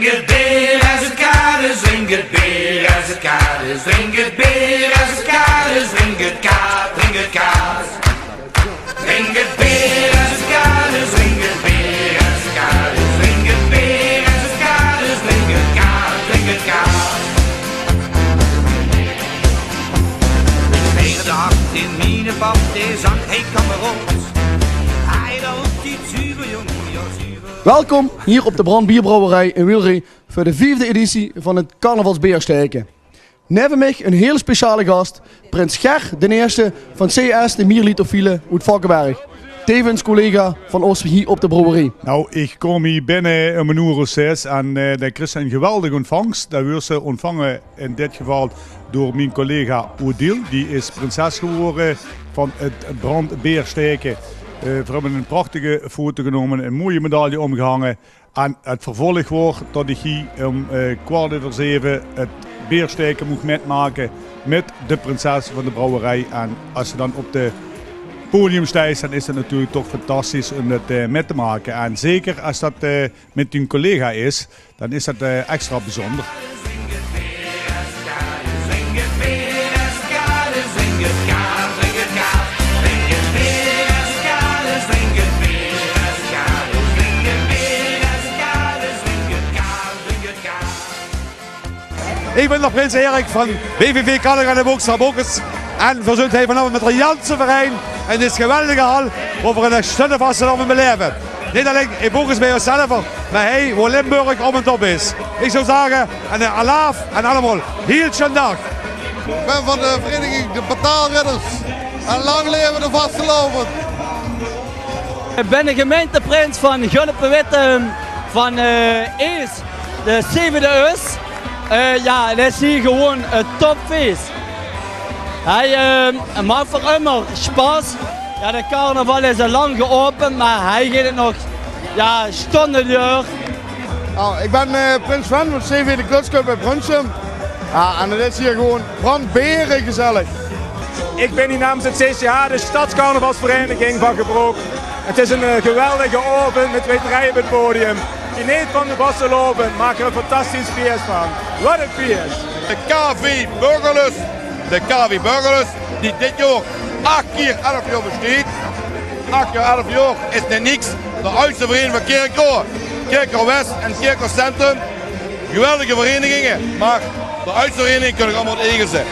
Drink het beer als het koud is, drink het beer als het koud is, drink het beer als het koud is, drink het koud, drink het koud. Drink het beer als het koud is, drink het beer als het koud is, drink het beer als het koud is, drink het koud, drink het koud. Tegen de hart in mijn pap, is aan hey kamerot. Hij dan die zuiver jongen, ja zuiver. Welkom hier op de Brandbierbrouwerij in Wielrie voor de 4e editie van het Carnavalsbeersteken. Neven mij een hele speciale gast, Prins Ger, de eerste van CS de Mierlitofielen uit Vakkenberg. Tevens collega van ons hier op de brouwerij. Nou, ik kom hier binnen om 1:06 en daar kreeg ze een geweldige ontvangst. Daar werd ze ontvangen in dit geval door mijn collega Odile. Die is prinses geworden van het brandbeersteken. We hebben een prachtige foto genomen, een mooie medaille omgehangen. En het vervolg wordt dat ik hier om 6:15 het beersteken moet metmaken met de prinses van de brouwerij. En als ze dan op de podium staat, dan is het natuurlijk toch fantastisch om dat met te maken. En zeker als dat met een collega is, dan is dat extra bijzonder. Ik ben de Prins Erik van WVV Carnaval de Boekers. En we zijn hier vanavond met het Jansen Verein in dit geweldige hal waar we een stunde vastenavond beleven. Niet alleen in Boekers bij onszelf, maar hij waar Limburg om en top is. Ik zou zeggen, en alaaf en allemaal, heel schöne dag. Ik ben van de vereniging de Betaalridders en lang leven de vastelovend. Ik ben de gemeenteprins van Gulpen-Witte van Ees, de 7e Eus. Ja, dat is hier gewoon een topfeest. Hij maakt voor immer spaß. Ja, de carnaval is al lang geopend, maar hij gaat het nog stonden door. Ik ben Prins Sven van de CV de Klutsclub bij Brunsum. Ja, en het is hier gewoon brandberen gezellig. Ik ben hier namens het CCH, de Stadscarnavalsvereniging van Gebroek. Het is een geweldige open met weterijen op het podium. Geniet van de Basselopen, maak er een fantastisch feest van. Wat een feest! De KV Burgerlust, die dit jaar 8 keer 11 jaar besteedt. 8 keer 11 jaar is net niks. De oudste vereniging van Kerkroo, Kerkroo West en Kerkroo Centrum. Geweldige verenigingen, maar de oudste vereniging kunnen allemaal het eigen zijn.